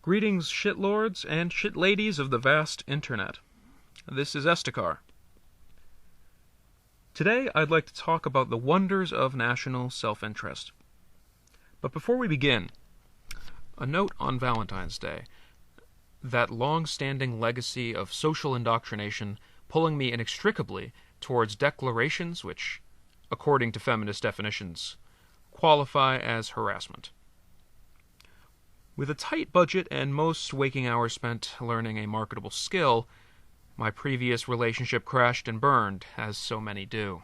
Greetings, shitlords and shitladies of the vast internet. This is Estakar. Today I'd like to talk about the wonders of national self-interest. But before we begin, a note on Valentine's Day. That long-standing legacy of social indoctrination pulling me inextricably towards declarations which, according to feminist definitions, qualify as harassment. With a tight budget and most waking hours spent learning a marketable skill, my previous relationship crashed and burned, as so many do.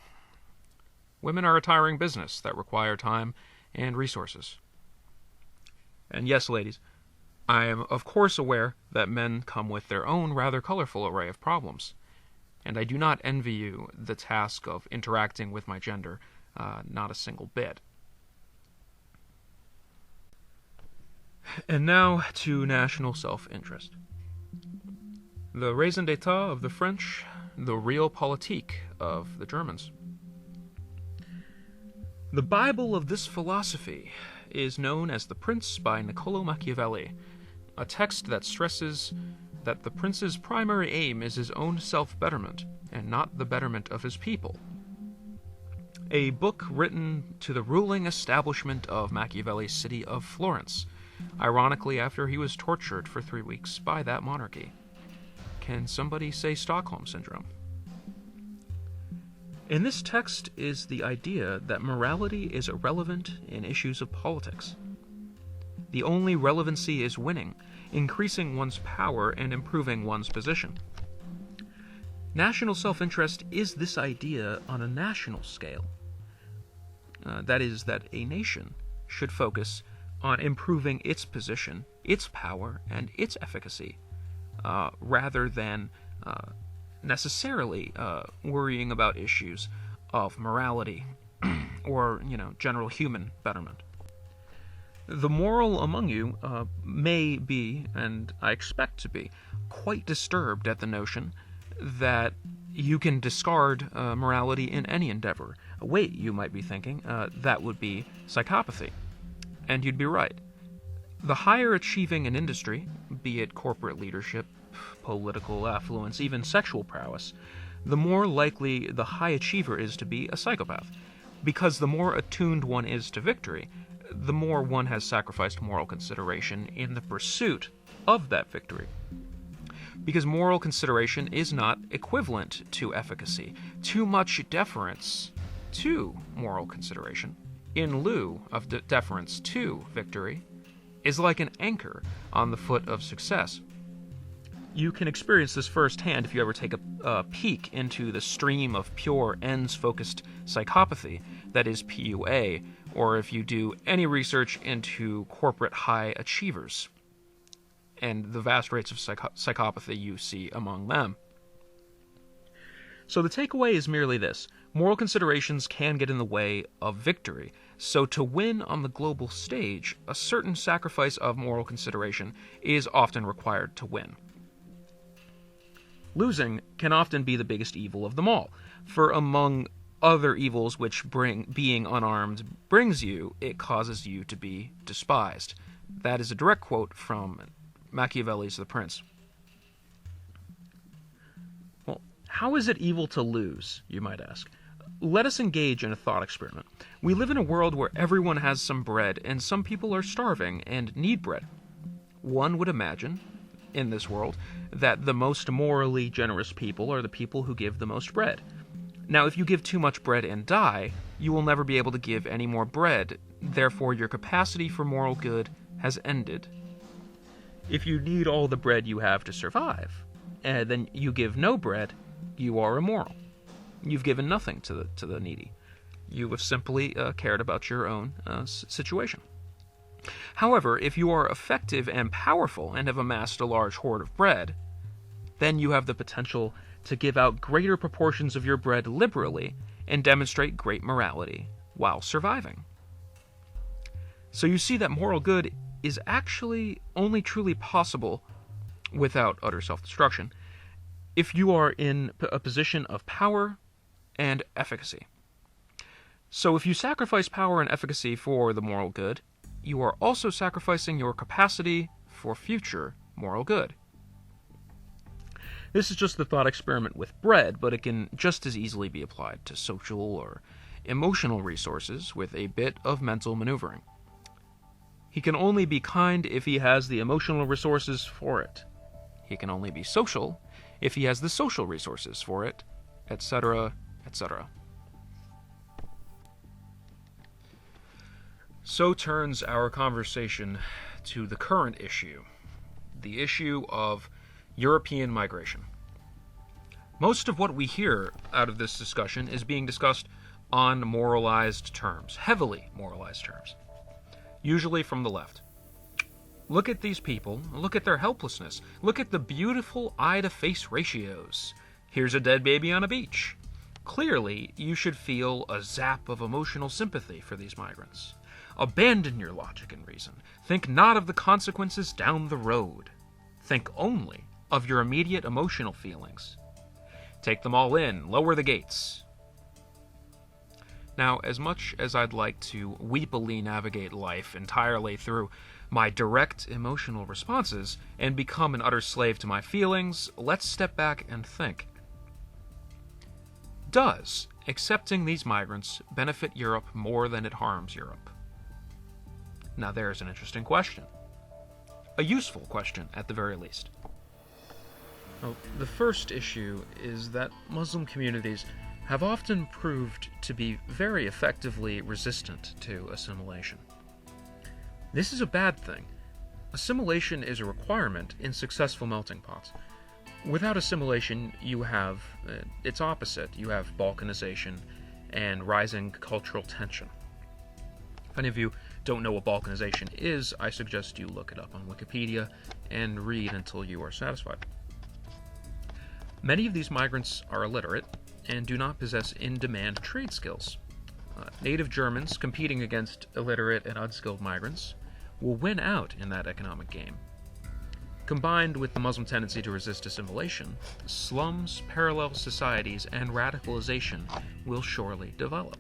Women are a tiring business that require time and resources. And yes, ladies, I am of course aware that men come with their own rather colorful array of problems, and I do not envy you the task of interacting with my gender, not a single bit. And now to national self-interest. The raison d'etat of the French, the realpolitik of the Germans. The Bible of this philosophy is known as The Prince by Niccolò Machiavelli, a text that stresses that the prince's primary aim is his own self-betterment, and not the betterment of his people. A book written to the ruling establishment of Machiavelli's city of Florence, ironically after he was tortured for 3 weeks by that monarchy. Can somebody say Stockholm Syndrome? In this text is the idea that morality is irrelevant in issues of politics. The only relevancy is winning, increasing one's power and improving one's position. National self-interest is this idea on a national scale. That is, that a nation should focus on improving its position, its power, and its efficacy, rather than necessarily worrying about issues of morality or, general human betterment. The moral among you may be, and I expect to be, quite disturbed at the notion that you can discard morality in any endeavor. Wait, you might be thinking, that would be psychopathy. And you'd be right. The higher achieving an industry, be it corporate leadership, political affluence, even sexual prowess, the more likely the high achiever is to be a psychopath. Because the more attuned one is to victory, the more one has sacrificed moral consideration in the pursuit of that victory. Because moral consideration is not equivalent to efficacy. Too much deference to moral consideration, in lieu of deference to victory, is like an anchor on the foot of success. You can experience this firsthand if you ever take a peek into the stream of pure ends-focused psychopathy that is PUA, or if you do any research into corporate high achievers and the vast rates of psychopathy you see among them. So the takeaway is merely this: moral considerations can get in the way of victory. So to win on the global stage, a certain sacrifice of moral consideration is often required to win. Losing can often be the biggest evil of them all, for among other evils which being unarmed brings you, it causes you to be despised. That is a direct quote from Machiavelli's The Prince. Well, how is it evil to lose, you might ask? Let us engage in a thought experiment. We live in a world where everyone has some bread, and some people are starving and need bread. One would imagine, in this world, that the most morally generous people are the people who give the most bread. Now, if you give too much bread and die, you will never be able to give any more bread. Therefore, your capacity for moral good has ended. If you need all the bread you have to survive, and then you give no bread, you are immoral. You've given nothing to the needy. You have simply cared about your own situation. However, if you are effective and powerful and have amassed a large hoard of bread, then you have the potential to give out greater proportions of your bread liberally and demonstrate great morality while surviving. So you see that moral good is actually only truly possible without utter self-destruction if you are in a position of power and efficacy. So if you sacrifice power and efficacy for the moral good, you are also sacrificing your capacity for future moral good. This is just the thought experiment with bread, but it can just as easily be applied to social or emotional resources with a bit of mental maneuvering. He can only be kind if he has the emotional resources for it. He can only be social if he has the social resources for it, etc., etc. So turns our conversation to the current issue, the issue of European migration. Most of what we hear out of this discussion is being discussed on moralized terms, heavily moralized terms, usually from the left. Look at these people, look at their helplessness, look at the beautiful eye-to-face ratios. Here's a dead baby on a beach. Clearly, you should feel a zap of emotional sympathy for these migrants. Abandon your logic and reason. Think not of the consequences down the road. Think only of your immediate emotional feelings. Take them all in, lower the gates. Now, as much as I'd like to weepily navigate life entirely through my direct emotional responses and become an utter slave to my feelings, let's step back and think. Does accepting these migrants benefit Europe more than it harms Europe? Now there's an interesting question. A useful question, at the very least. Well, the first issue is that Muslim communities have often proved to be very effectively resistant to assimilation. This is a bad thing. Assimilation is a requirement in successful melting pots. Without assimilation, you have its opposite. You have balkanization and rising cultural tension. If any of you don't know what balkanization is, I suggest you look it up on Wikipedia and read until you are satisfied. Many of these migrants are illiterate and do not possess in-demand trade skills. Native Germans competing against illiterate and unskilled migrants will win out in that economic game. Combined with the Muslim tendency to resist assimilation, slums, parallel societies, and radicalization will surely develop.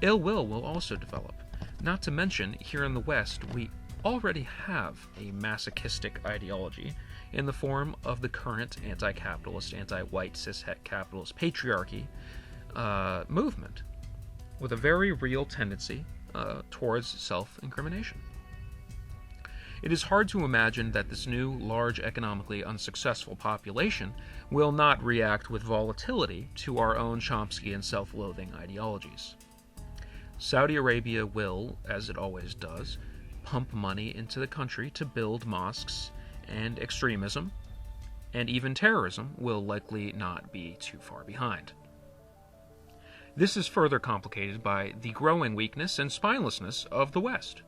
Ill will also develop. Not to mention, here in the West, we already have a masochistic ideology in the form of the current anti-capitalist, anti-white, cishet capitalist patriarchy movement, with a very real tendency towards self-incrimination. It is hard to imagine that this new, large, economically unsuccessful population will not react with volatility to our own Chomsky and self-loathing ideologies. Saudi Arabia will, as it always does, pump money into the country to build mosques, and extremism, and even terrorism, will likely not be too far behind. This is further complicated by the growing weakness and spinelessness of the West.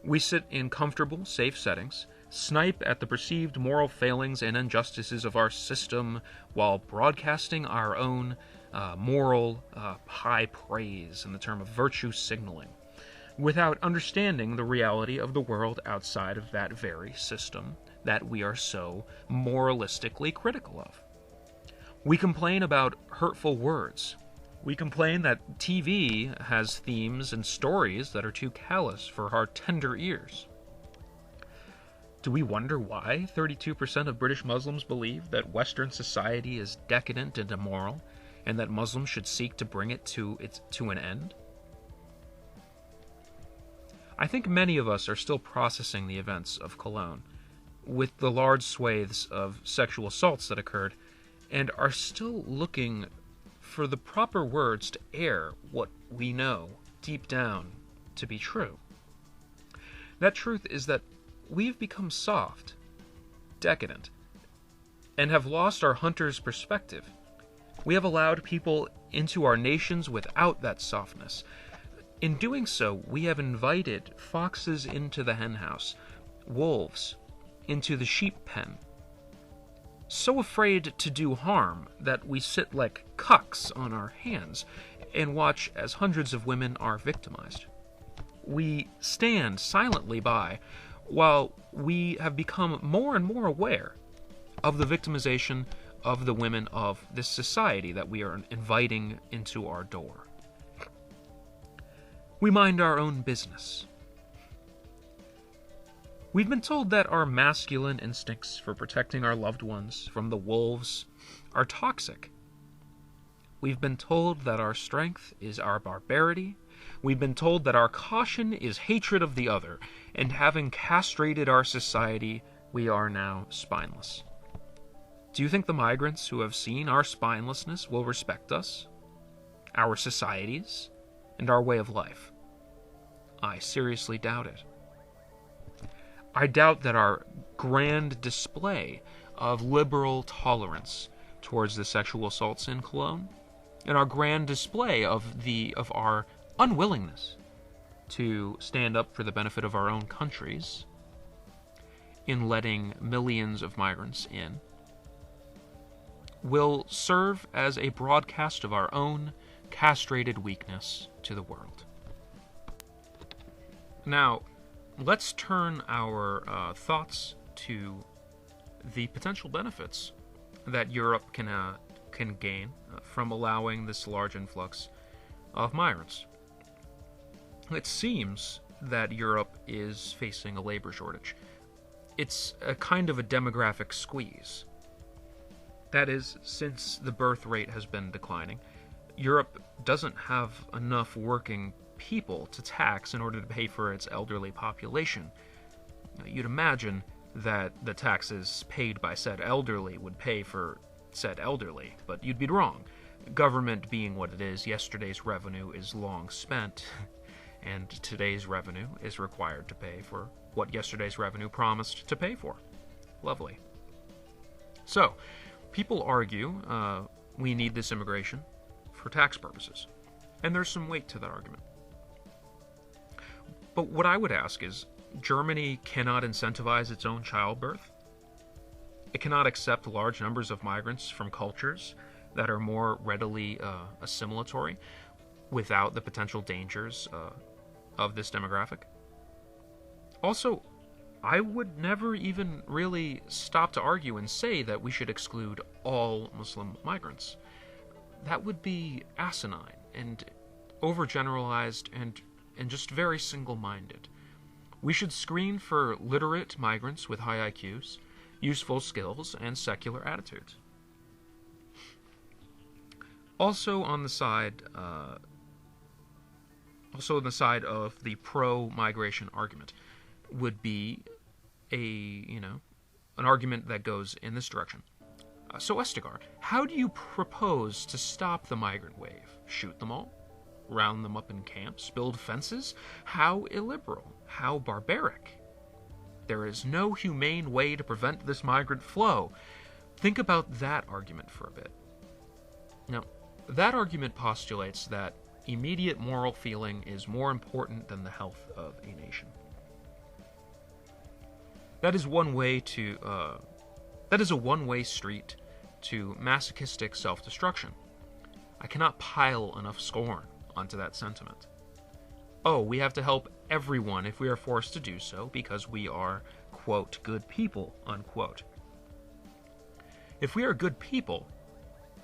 We sit in comfortable, safe settings, snipe at the perceived moral failings and injustices of our system while broadcasting our own moral high praise in the term of virtue signaling, without understanding the reality of the world outside of that very system that we are so moralistically critical of. We complain about hurtful words. We complain that TV has themes and stories that are too callous for our tender ears. Do we wonder why 32% of British Muslims believe that Western society is decadent and immoral, and that Muslims should seek to bring it to an end? I think many of us are still processing the events of Cologne, with the large swathes of sexual assaults that occurred, and are still looking for the proper words to air what we know, deep down, to be true. That truth is that we've become soft, decadent, and have lost our hunter's perspective. We have allowed people into our nations without that softness. In doing so, we have invited foxes into the henhouse, wolves into the sheep pen, so afraid to do harm that we sit like cucks on our hands and watch as hundreds of women are victimized. We stand silently by while we have become more and more aware of the victimization of the women of this society that we are inviting into our door. We mind our own business. We've been told that our masculine instincts for protecting our loved ones from the wolves are toxic. We've been told that our strength is our barbarity. We've been told that our caution is hatred of the other, and having castrated our society, we are now spineless. Do you think the migrants who have seen our spinelessness will respect us, our societies, and our way of life? I seriously doubt it. I doubt that our grand display of liberal tolerance towards the sexual assaults in Cologne, and our grand display of our unwillingness to stand up for the benefit of our own countries in letting millions of migrants in, will serve as a broadcast of our own castrated weakness to the world. Now, let's turn our thoughts to the potential benefits that Europe can gain from allowing this large influx of migrants. It seems that Europe is facing a labor shortage. It's a kind of a demographic squeeze. That is, since the birth rate has been declining, Europe doesn't have enough working people to tax in order to pay for its elderly population. You'd imagine that the taxes paid by said elderly would pay for said elderly, but you'd be wrong. Government being what it is, yesterday's revenue is long spent, and today's revenue is required to pay for what yesterday's revenue promised to pay for. Lovely. So, people argue we need this immigration for tax purposes, and there's some weight to that argument. But what I would ask is, Germany cannot incentivize its own childbirth? It cannot accept large numbers of migrants from cultures that are more readily assimilatory without the potential dangers of this demographic? Also, I would never even really stop to argue and say that we should exclude all Muslim migrants. That would be asinine and overgeneralized and just very single-minded. We should screen for literate migrants with high IQs, useful skills, and secular attitudes. Also on the side of the pro-migration argument would be an argument that goes in this direction. So Estigar, how do you propose to stop the migrant wave? Shoot them all? Round them up in camps? Build fences? How illiberal? How barbaric? There is no humane way to prevent this migrant flow. Think about that argument for a bit. Now, that argument postulates that immediate moral feeling is more important than the health of a nation. That is a one-way street to masochistic self-destruction. I cannot pile enough scorn onto that sentiment. Oh, we have to help everyone if we are forced to do so because we are, quote, good people, unquote. If we are good people,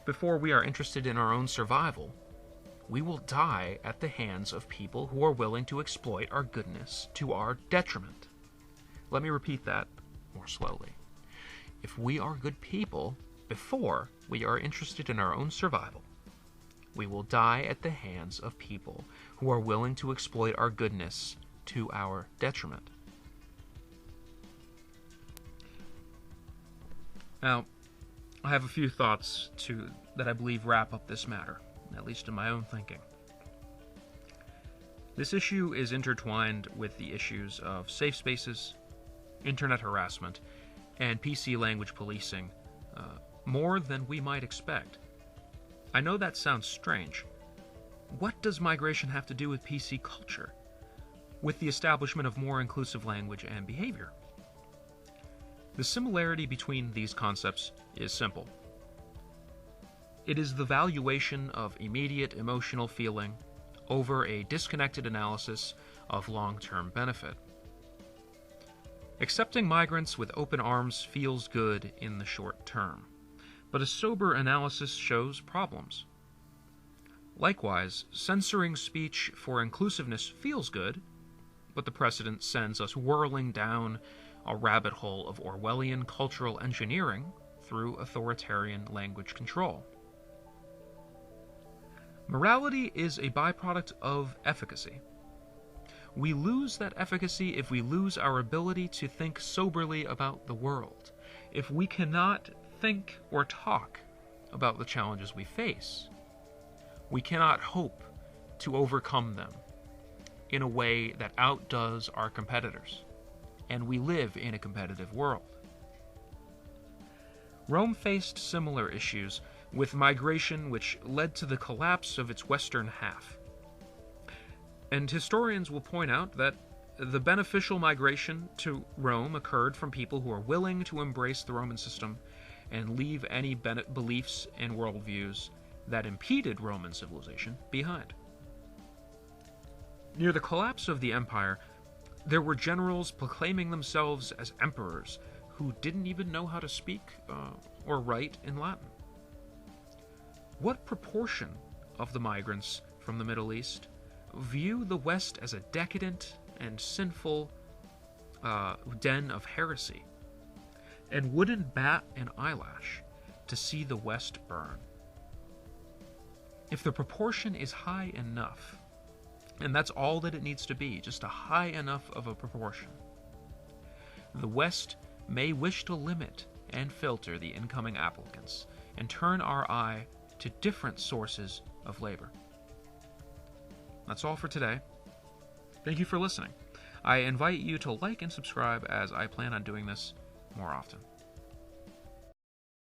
before we are interested in our own survival, we will die at the hands of people who are willing to exploit our goodness to our detriment. Let me repeat that more slowly. If we are good people, before we are interested in our own survival, we will die at the hands of people who are willing to exploit our goodness to our detriment. Now, I have a few thoughts that I believe wrap up this matter, at least in my own thinking. This issue is intertwined with the issues of safe spaces, internet harassment, and PC language policing more than we might expect. I know that sounds strange. What does migration have to do with PC culture? With the establishment of more inclusive language and behavior? The similarity between these concepts is simple. It is the valuation of immediate emotional feeling over a disconnected analysis of long-term benefit. Accepting migrants with open arms feels good in the short term, but a sober analysis shows problems. Likewise, censoring speech for inclusiveness feels good, but the precedent sends us whirling down a rabbit hole of Orwellian cultural engineering through authoritarian language control. Morality is a byproduct of efficacy. We lose that efficacy if we lose our ability to think soberly about the world. If we cannot think or talk about the challenges we face, we cannot hope to overcome them in a way that outdoes our competitors. And we live in a competitive world. Rome faced similar issues with migration, which led to the collapse of its western half. And historians will point out that the beneficial migration to Rome occurred from people who are willing to embrace the Roman system and leave any beliefs and worldviews that impeded Roman civilization behind. Near the collapse of the empire, there were generals proclaiming themselves as emperors who didn't even know how to speak or write in Latin. What proportion of the migrants from the Middle East view the West as a decadent and sinful den of heresy, and wouldn't bat an eyelash to see the West burn? If the proportion is high enough, and that's all that it needs to be, just a high enough of a proportion, the West may wish to limit and filter the incoming applicants and turn our eye to different sources of labor. That's all for today. Thank you for listening. I invite you to like and subscribe, as I plan on doing this more often.